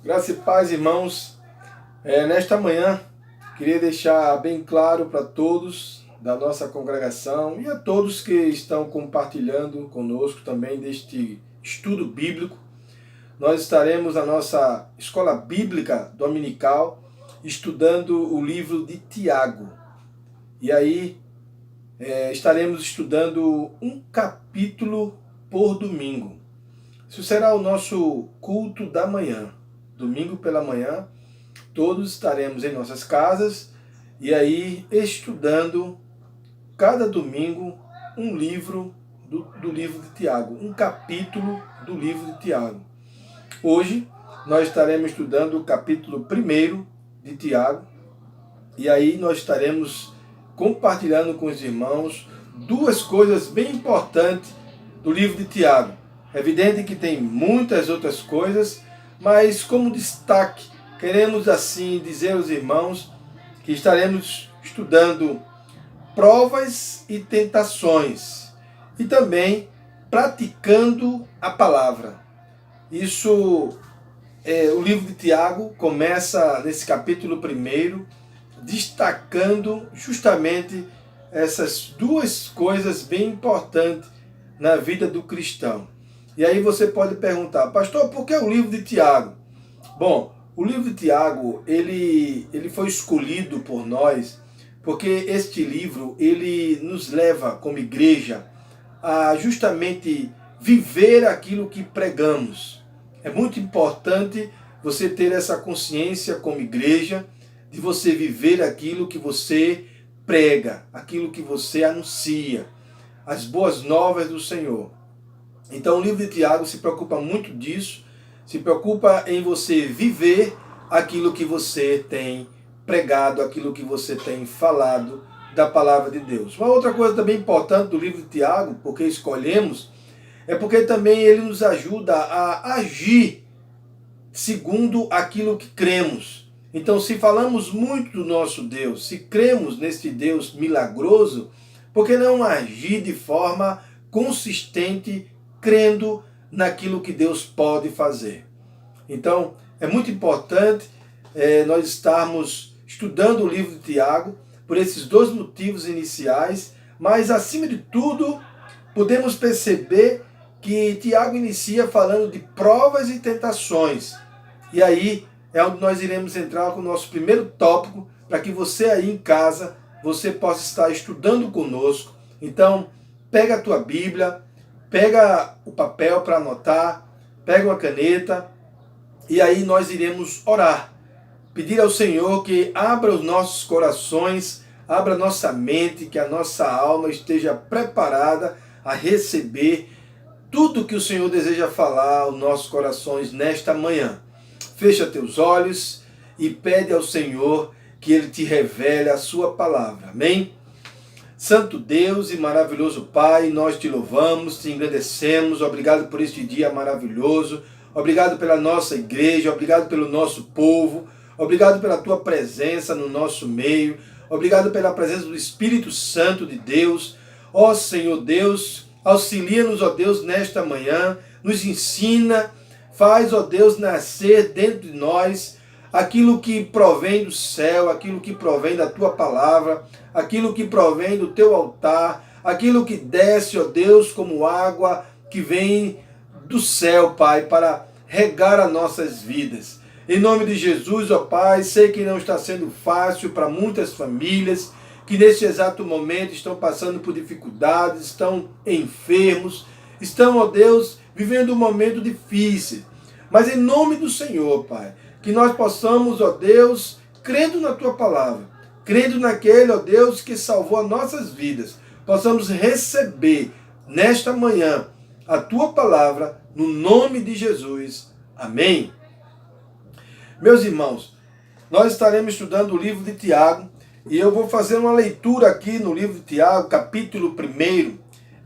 Graça e paz, irmãos. Nesta manhã, queria deixar bem claro para todos da nossa congregação e a todos que estão compartilhando conosco também deste estudo bíblico. Nós estaremos na nossa escola bíblica dominical estudando o livro de Tiago. E aí, estaremos estudando um capítulo por domingo. Isso será o nosso culto da manhã. Domingo pela manhã, todos estaremos em nossas casas e aí estudando cada domingo um livro do livro de Tiago, um capítulo do livro de Tiago. Hoje nós estaremos estudando o capítulo 1 de Tiago e aí nós estaremos compartilhando com os irmãos duas coisas bem importantes do livro de Tiago. É evidente que tem muitas outras coisas, mas como destaque, queremos assim dizer aos irmãos que estaremos estudando provas e tentações e também praticando a palavra. O livro de Tiago começa nesse capítulo 1, destacando justamente essas duas coisas bem importantes na vida do cristão. E aí você pode perguntar, pastor, por que o livro de Tiago? Bom, o livro de Tiago, ele foi escolhido por nós, porque este livro, ele nos leva como igreja a justamente viver aquilo que pregamos. É muito importante você ter essa consciência como igreja, de você viver aquilo que você prega, aquilo que você anuncia, as boas novas do Senhor. Então o livro de Tiago se preocupa muito disso, se preocupa em você viver aquilo que você tem pregado, aquilo que você tem falado da palavra de Deus. Uma outra coisa também importante do livro de Tiago, porque escolhemos, é porque também ele nos ajuda a agir segundo aquilo que cremos. Então, se falamos muito do nosso Deus, se cremos neste Deus milagroso, por que não agir de forma consistente, crendo naquilo que Deus pode fazer? Então, é muito importante nós estarmos estudando o livro de Tiago por esses dois motivos iniciais, mas, acima de tudo, podemos perceber que Tiago inicia falando de provas e tentações. E aí é onde nós iremos entrar com o nosso primeiro tópico, para que você aí em casa, você possa estar estudando conosco. Então, pega a tua Bíblia, pega o papel para anotar, pega uma caneta, e aí nós iremos orar. Pedir ao Senhor que abra os nossos corações, abra a nossa mente, que a nossa alma esteja preparada a receber tudo que o Senhor deseja falar aos nossos corações nesta manhã. Fecha teus olhos e pede ao Senhor que Ele te revele a sua palavra. Amém? Santo Deus e maravilhoso Pai, nós te louvamos, te engrandecemos. Obrigado por este dia maravilhoso. Obrigado pela nossa igreja, obrigado pelo nosso povo. Obrigado pela tua presença no nosso meio. Obrigado pela presença do Espírito Santo de Deus. Ó Senhor Deus, auxilia-nos, ó Deus, nesta manhã. Nos ensina, faz, ó Deus, nascer dentro de nós aquilo que provém do céu, aquilo que provém da tua palavra, aquilo que provém do teu altar, aquilo que desce, ó Deus, como água que vem do céu, Pai, para regar as nossas vidas. Em nome de Jesus, ó Pai, sei que não está sendo fácil para muitas famílias que neste exato momento estão passando por dificuldades, estão enfermos, estão, ó Deus, vivendo um momento difícil. Mas em nome do Senhor, Pai, que nós possamos, ó Deus, crendo na tua palavra, crendo naquele, ó Deus, que salvou as nossas vidas, possamos receber nesta manhã a tua palavra, no nome de Jesus. Amém. Meus irmãos, nós estaremos estudando o livro de Tiago e eu vou fazer uma leitura aqui no livro de Tiago, capítulo 1.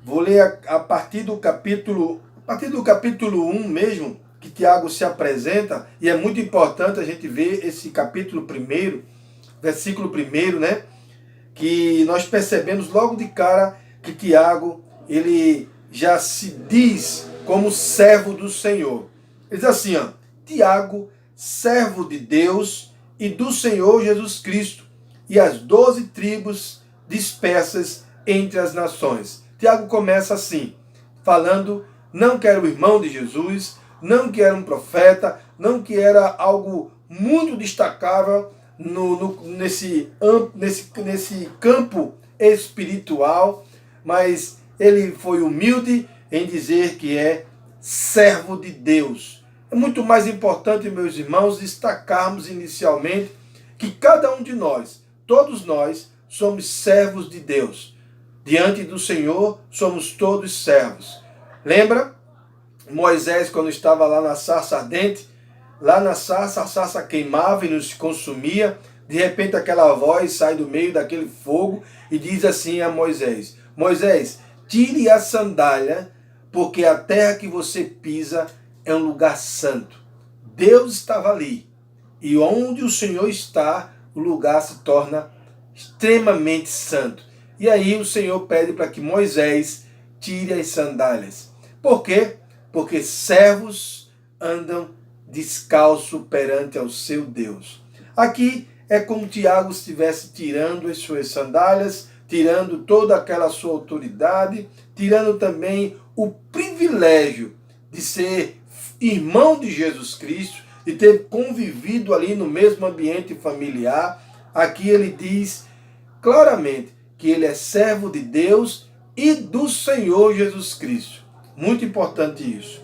Vou ler a partir do capítulo 1 mesmo, que Tiago se apresenta, e é muito importante a gente ver esse capítulo 1, versículo 1, né? Que nós percebemos logo de cara que Tiago, ele já se diz como servo do Senhor. Ele diz assim, ó, Tiago, servo de Deus e do Senhor Jesus Cristo, e as 12 tribos dispersas entre as nações. Tiago começa assim, falando, não que era o irmão de Jesus, não que era um profeta, não que era algo muito destacável nesse campo espiritual, mas ele foi humilde em dizer que é servo de Deus. É muito mais importante, meus irmãos, destacarmos inicialmente que cada um de nós, todos nós, somos servos de Deus. Diante do Senhor, somos todos servos. Lembra? Moisés, quando estava lá na sarça ardente, lá na sarça, a sarça queimava e nos consumia. De repente, aquela voz sai do meio daquele fogo e diz assim a Moisés: Moisés, tire a sandália, porque a terra que você pisa é um lugar santo. Deus estava ali. E onde o Senhor está, o lugar se torna extremamente santo. E aí o Senhor pede para que Moisés tire as sandálias. Por quê? Porque servos andam descalço perante ao seu Deus. Aqui é como Tiago estivesse tirando as suas sandálias, tirando toda aquela sua autoridade, tirando também o privilégio de ser irmão de Jesus Cristo, de ter convivido ali no mesmo ambiente familiar. Aqui ele diz claramente que ele é servo de Deus e do Senhor Jesus Cristo. Muito importante isso.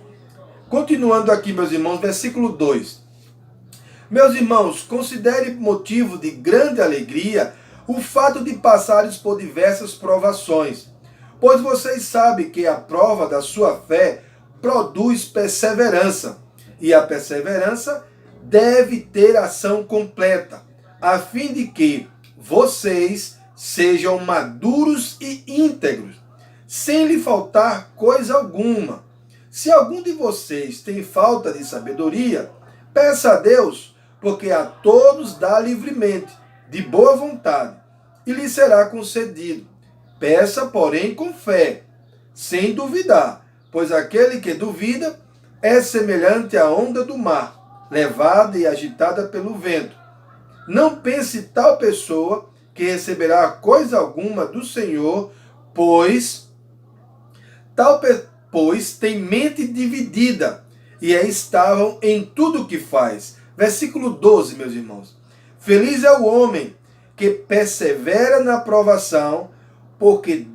Continuando aqui, meus irmãos, versículo 2. Meus irmãos, considere motivo de grande alegria o fato de passares por diversas provações, pois vocês sabem que a prova da sua fé produz perseverança, e a perseverança deve ter ação completa, a fim de que vocês sejam maduros e íntegros, sem lhe faltar coisa alguma. Se algum de vocês tem falta de sabedoria, peça a Deus, porque a todos dá livremente, de boa vontade, e lhe será concedido. Peça, porém, com fé, sem duvidar, pois aquele que duvida é semelhante à onda do mar, levada e agitada pelo vento. Não pense tal pessoa que receberá coisa alguma do Senhor, pois tem mente dividida e é estável em tudo o que faz. Versículo 12, meus irmãos. Feliz é o homem que persevera na provação, porque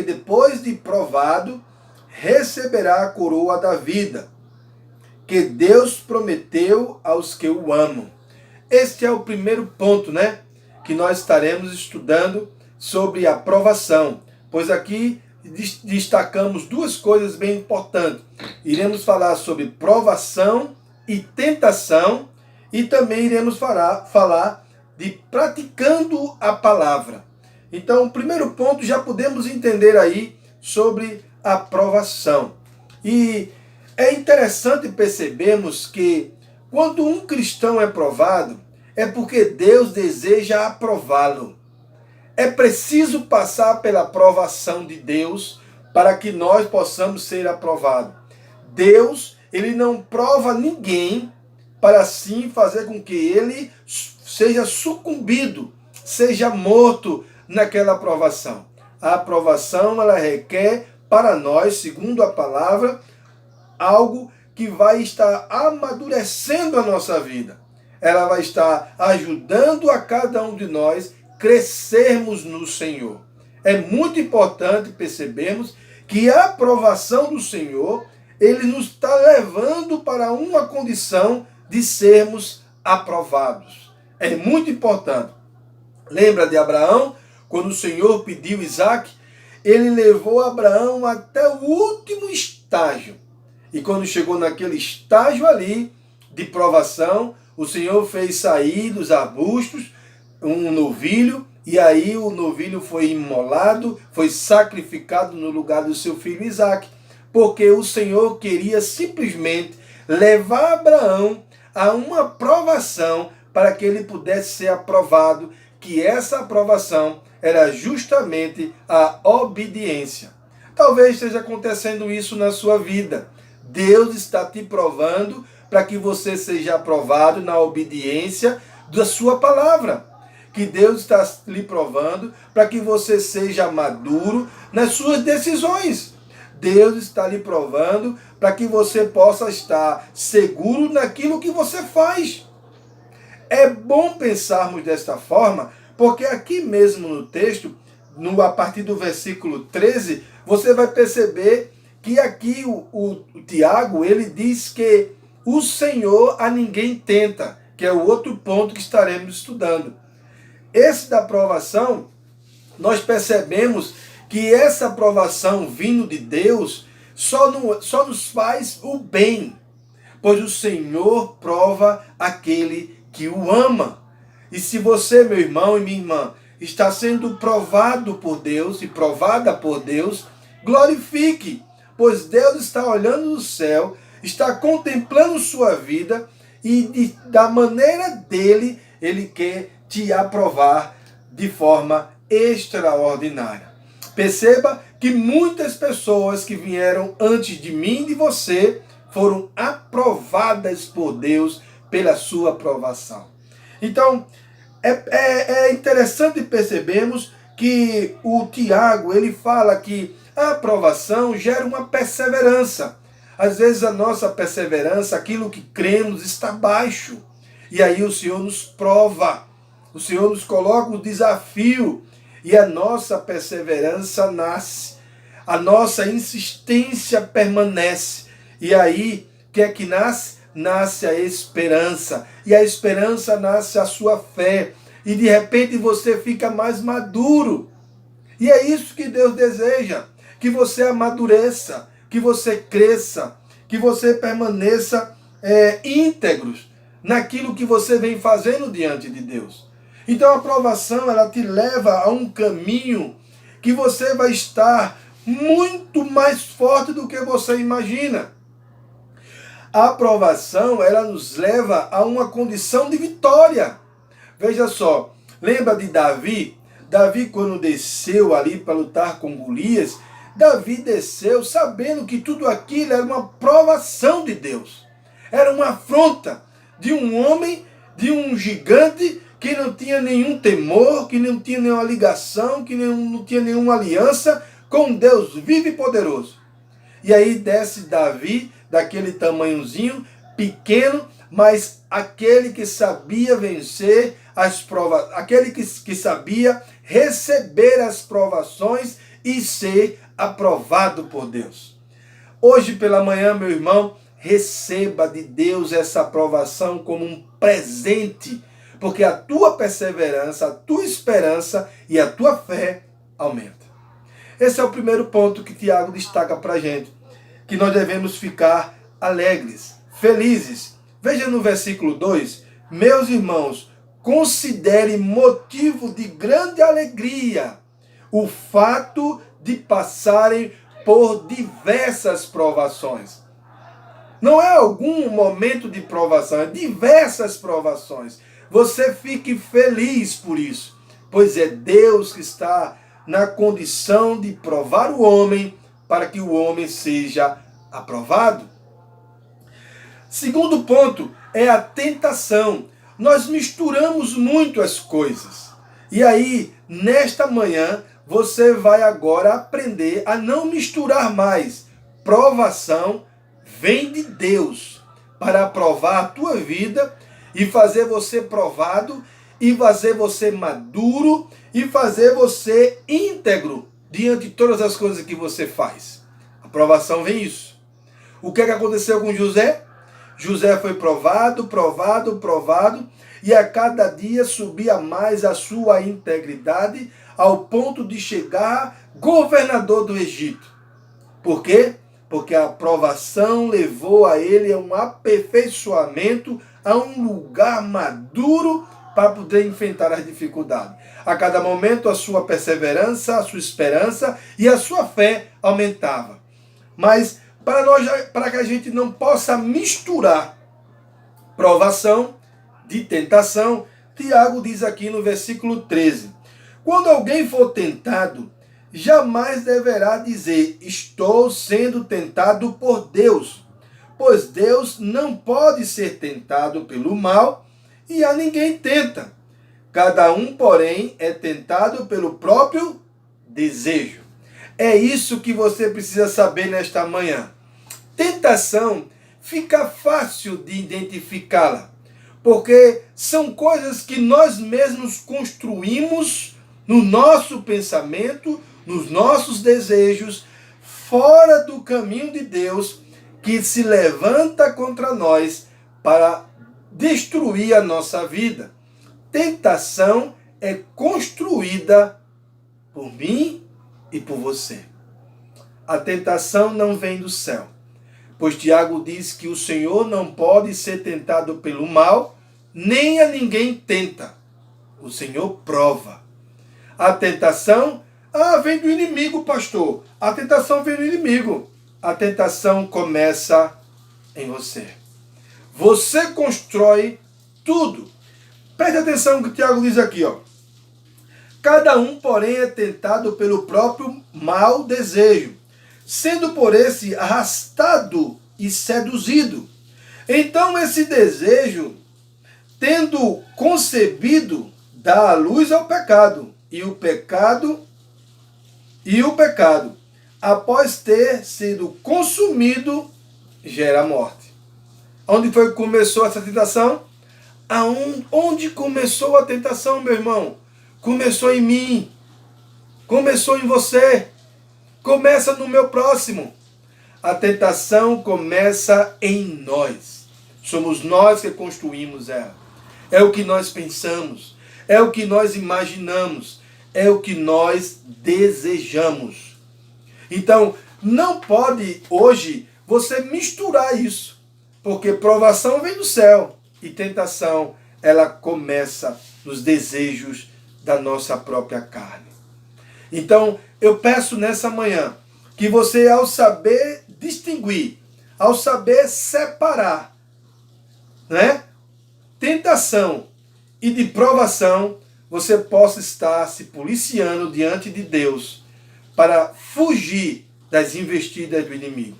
depois de provado, receberá a coroa da vida, que Deus prometeu aos que o amam. Este é o primeiro ponto, né? Que nós estaremos estudando sobre a provação, pois aqui destacamos duas coisas bem importantes. Iremos falar sobre provação e tentação, e também iremos falar de praticando a palavra. Então, o primeiro ponto já podemos entender aí sobre a provação. E é interessante percebermos que quando um cristão é provado, é porque Deus deseja aprová-lo. É preciso passar pela provação de Deus para que nós possamos ser aprovados. Deus, ele não prova ninguém para assim fazer com que ele seja sucumbido, seja morto naquela aprovação. A aprovação, ela requer para nós, segundo a palavra, algo que vai estar amadurecendo a nossa vida. Ela vai estar ajudando a cada um de nós crescermos no Senhor. É muito importante percebermos que a aprovação do Senhor, ele nos está levando para uma condição de sermos aprovados. É muito importante. Lembra de Abraão? Quando o Senhor pediu Isaac, ele levou Abraão até o último estágio. E quando chegou naquele estágio ali de provação, o Senhor fez sair dos arbustos um novilho, e aí o novilho foi imolado, foi sacrificado no lugar do seu filho Isaac, porque o Senhor queria simplesmente levar Abraão a uma provação para que ele pudesse ser aprovado, que essa aprovação era justamente a obediência. Talvez esteja acontecendo isso na sua vida. Deus está te provando para que você seja aprovado na obediência da sua palavra. Que Deus está lhe provando para que você seja maduro nas suas decisões. Deus está lhe provando para que você possa estar seguro naquilo que você faz. É bom pensarmos desta forma, porque aqui mesmo no texto, a partir do versículo 13, você vai perceber que aqui o Tiago, ele diz que o Senhor a ninguém tenta, que é o outro ponto que estaremos estudando. Esse da aprovação, nós percebemos que essa aprovação vindo de Deus só nos faz o bem, pois o Senhor prova aquele que o ama. E se você, meu irmão e minha irmã, está sendo provado por Deus e provada por Deus, glorifique, pois Deus está olhando no céu, está contemplando sua vida e da maneira dele, ele quer te aprovar de forma extraordinária. Perceba que muitas pessoas que vieram antes de mim e de você foram aprovadas por Deus pela sua aprovação. Então, é interessante percebermos que o Tiago, ele fala que a aprovação gera uma perseverança. Às vezes a nossa perseverança, aquilo que cremos, está baixo. E aí o Senhor nos prova, o Senhor nos coloca o desafio e a nossa perseverança nasce, a nossa insistência permanece. E aí, o que é que nasce? Nasce a esperança, e a esperança nasce a sua fé, e de repente você fica mais maduro. E é isso que Deus deseja, que você amadureça, que você cresça, que você permaneça íntegros naquilo que você vem fazendo diante de Deus. Então a aprovação, ela te leva a um caminho que você vai estar muito mais forte do que você imagina. A aprovação, ela nos leva a uma condição de vitória. Veja só, lembra de Davi? Davi, quando desceu ali para lutar com Golias, Davi desceu sabendo que tudo aquilo era uma provação de Deus. Era uma afronta de um homem, de um gigante que não tinha nenhum temor, que não tinha nenhuma ligação, que não tinha nenhuma aliança com Deus vivo e poderoso. E aí desce Davi, daquele tamanhozinho, pequeno, mas aquele que sabia vencer as provas, aquele que sabia receber as provações e ser aprovado por Deus. Hoje pela manhã, meu irmão, receba de Deus essa aprovação como um presente, porque a tua perseverança, a tua esperança e a tua fé aumenta. Esse é o primeiro ponto que Tiago destaca para a gente, que nós devemos ficar alegres, felizes. Veja no versículo 2, meus irmãos, considere motivo de grande alegria o fato de passarem por diversas provações. Não é algum momento de provação, é diversas provações. Você fique feliz por isso, pois é Deus que está na condição de provar o homem para que o homem seja aprovado. Segundo ponto é a tentação. Nós misturamos muito as coisas. E aí, nesta manhã, você vai agora aprender a não misturar mais. Provação vem de Deus para aprovar a tua vida e fazer você provado e fazer você maduro e fazer você íntegro diante de todas as coisas que você faz. A provação vem isso. O que aconteceu com José? José foi provado, e a cada dia subia mais a sua integridade ao ponto de chegar governador do Egito. Por quê? Porque a provação levou a ele a um aperfeiçoamento, a um lugar maduro para poder enfrentar as dificuldades. A cada momento a sua perseverança, a sua esperança e a sua fé aumentava. Mas para que a gente não possa misturar provação de tentação, Tiago diz aqui no versículo 13, quando alguém for tentado, jamais deverá dizer, estou sendo tentado por Deus, pois Deus não pode ser tentado pelo mal e a ninguém tenta. Cada um, porém, é tentado pelo próprio desejo. É isso que você precisa saber nesta manhã. Tentação fica fácil de identificá-la, porque são coisas que nós mesmos construímos no nosso pensamento, nos nossos desejos, fora do caminho de Deus, que se levanta contra nós para destruir a nossa vida. Tentação é construída por mim e por você. A tentação não vem do céu, pois Tiago diz que o Senhor não pode ser tentado pelo mal, nem a ninguém tenta. O Senhor prova. A tentação, vem do inimigo, pastor. A tentação vem do inimigo. A tentação começa em você. Você constrói tudo. Preste atenção no que Tiago diz aqui, ó. Cada um, porém, é tentado pelo próprio mau desejo, sendo por esse arrastado e seduzido. Então esse desejo, tendo concebido, dá a luz ao pecado, e o pecado, após ter sido consumido, gera morte. Onde foi que começou essa tentação? Onde começou a tentação, meu irmão? Começou em mim, começou em você, começa no meu próximo. A tentação começa em nós. Somos nós que construímos ela. É o que nós pensamos, é o que nós imaginamos, é o que nós desejamos. Então, não pode hoje você misturar isso, porque provação vem do céu e tentação, ela começa nos desejos da nossa própria carne. Então, eu peço nessa manhã que você, ao saber distinguir, ao saber separar, né, tentação e de provação, você possa estar se policiando diante de Deus para fugir das investidas do inimigo.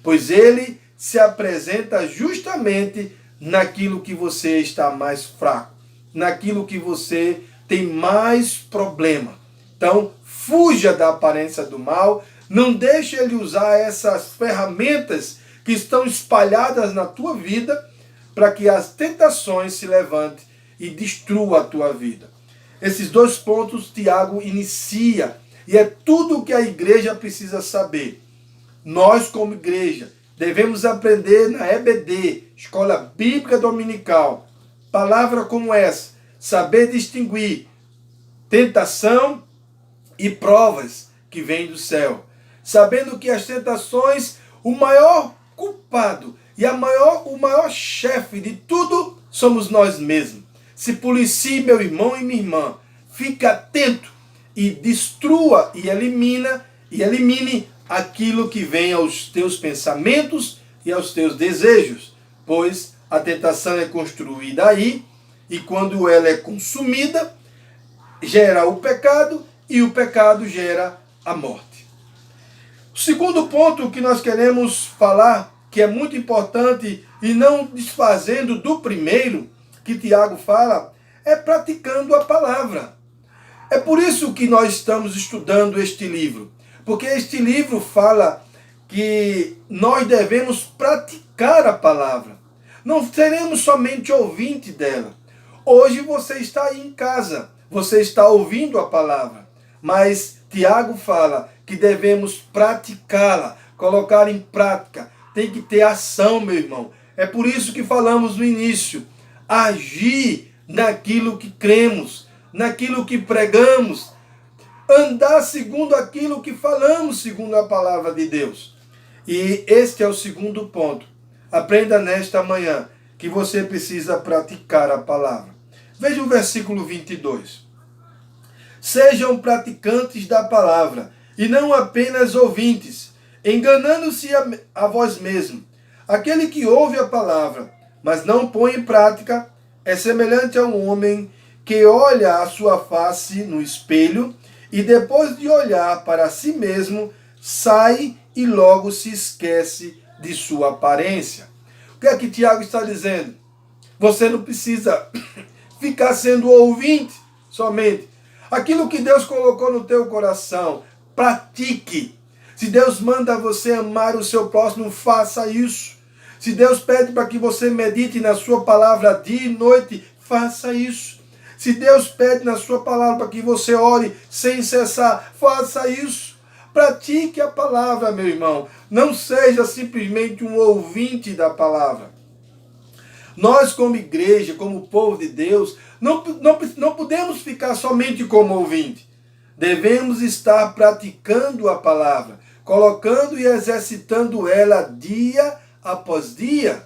Pois ele se apresenta justamente naquilo que você está mais fraco, naquilo que você tem mais problema. Então, fuja da aparência do mal, não deixe ele usar essas ferramentas que estão espalhadas na tua vida para que as tentações se levantem e destrua a tua vida. Esses dois pontos Tiago inicia e é tudo o que a igreja precisa saber. Nós, como igreja, devemos aprender na EBD, Escola Bíblica Dominical, palavra como essa, saber distinguir tentação e provas que vêm do céu. Sabendo que as tentações, o maior culpado e o maior chefe de tudo somos nós mesmos. Se policie, meu irmão e minha irmã. Fique atento e destrua e elimine aquilo que vem aos teus pensamentos e aos teus desejos. Pois a tentação é construída aí e quando ela é consumida, gera o pecado e o pecado gera a morte. O segundo ponto que nós queremos falar, que é muito importante e não desfazendo do primeiro que Tiago fala, é praticando a palavra. É por isso que nós estamos estudando este livro, porque este livro fala que nós devemos praticar a palavra. Não seremos somente ouvinte dela. Hoje você está aí em casa, você está ouvindo a palavra, mas Tiago fala que devemos praticá-la, colocar em prática. Tem que ter ação, meu irmão. É por isso que falamos no início. Agir naquilo que cremos, naquilo que pregamos. Andar segundo aquilo que falamos, segundo a palavra de Deus. E este é o segundo ponto. Aprenda nesta manhã que você precisa praticar a palavra. Veja o versículo 22. Sejam praticantes da palavra, e não apenas ouvintes, enganando-se a vós mesmos. Aquele que ouve a palavra, mas não põe em prática, é semelhante a um homem que olha a sua face no espelho e depois de olhar para si mesmo, sai e logo se esquece de sua aparência. O que é que Tiago está dizendo? Você não precisa ficar sendo ouvinte somente. Aquilo que Deus colocou no teu coração, pratique. Se Deus manda você amar o seu próximo, faça isso. Se Deus pede para que você medite na sua palavra dia e noite, faça isso. Se Deus pede na sua palavra para que você ore sem cessar, faça isso. Pratique a palavra, meu irmão. Não seja simplesmente um ouvinte da palavra. Nós, como igreja, como povo de Deus, não podemos ficar somente como ouvinte. Devemos estar praticando a palavra, colocando e exercitando ela dia após dia.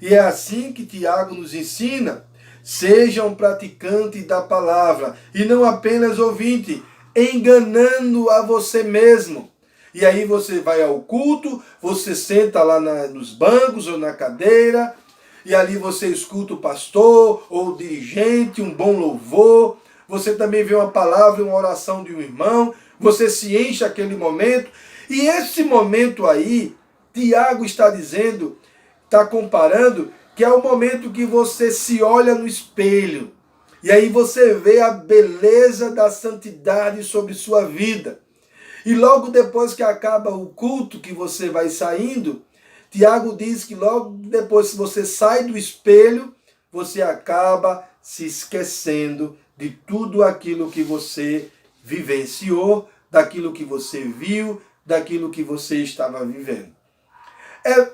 E é assim que Tiago nos ensina. Sejam praticantes da palavra e não apenas ouvinte, enganando a você mesmo. E aí você vai ao culto, você senta lá nos bancos ou na cadeira, e ali você escuta o pastor ou o dirigente, um bom louvor. Você também vê uma palavra, uma oração de um irmão, você se enche aquele momento. E esse momento aí, Tiago está dizendo, está comparando, que é o momento que você se olha no espelho. E aí você vê a beleza da santidade sobre sua vida. E logo depois que acaba o culto, que você vai saindo, Tiago diz que logo depois que você sai do espelho, você acaba se esquecendo de tudo aquilo que você vivenciou, daquilo que você viu, daquilo que você estava vivendo.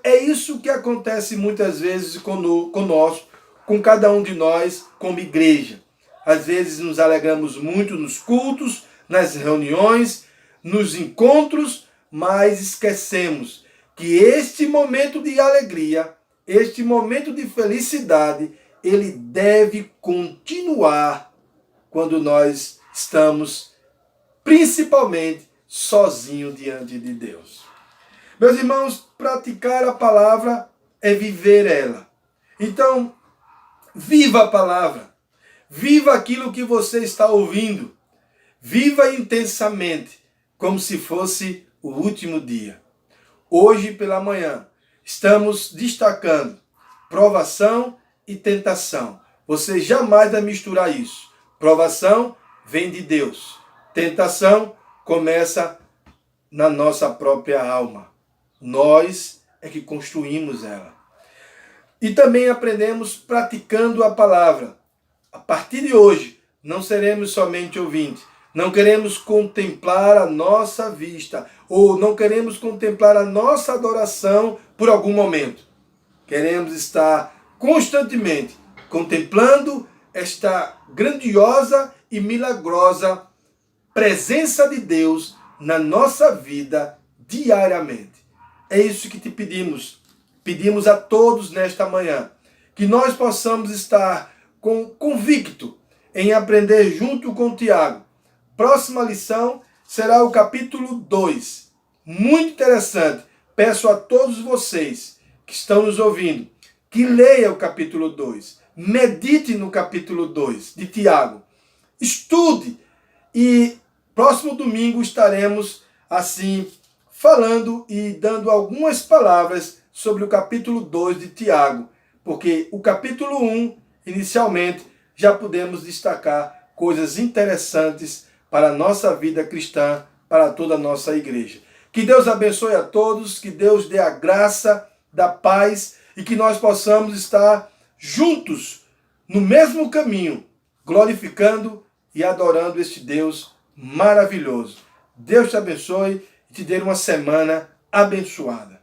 É isso que acontece muitas vezes conosco, com cada um de nós como igreja. Às vezes nos alegramos muito nos cultos, nas reuniões, nos encontros, mas esquecemos que este momento de alegria, este momento de felicidade, ele deve continuar quando nós estamos principalmente sozinhos diante de Deus. Meus irmãos, praticar a palavra é viver ela. Então, viva a palavra. Viva aquilo que você está ouvindo. Viva intensamente, como se fosse o último dia. Hoje pela manhã, estamos destacando provação e tentação. Você jamais vai misturar isso. Provação vem de Deus. Tentação começa na nossa própria alma. Nós é que construímos ela. E também aprendemos praticando a palavra. A partir de hoje, não seremos somente ouvintes. Não queremos contemplar a nossa vista, ou não queremos contemplar a nossa adoração por algum momento. Queremos estar constantemente contemplando esta grandiosa e milagrosa presença de Deus na nossa vida diariamente. É isso que te pedimos. Pedimos a todos nesta manhã, que nós possamos estar convicto em aprender junto com Tiago. Próxima lição será o capítulo 2. Muito interessante. Peço a todos vocês que estão nos ouvindo que leia o capítulo 2. Medite no capítulo 2 de Tiago. Estude. E próximo domingo estaremos assim falando e dando algumas palavras sobre o capítulo 2 de Tiago. Porque o capítulo 1, inicialmente, já podemos destacar coisas interessantes para a nossa vida cristã, para toda a nossa igreja. Que Deus abençoe a todos, que Deus dê a graça da paz e que nós possamos estar juntos no mesmo caminho, glorificando e adorando este Deus maravilhoso. Deus te abençoe e te dê uma semana abençoada.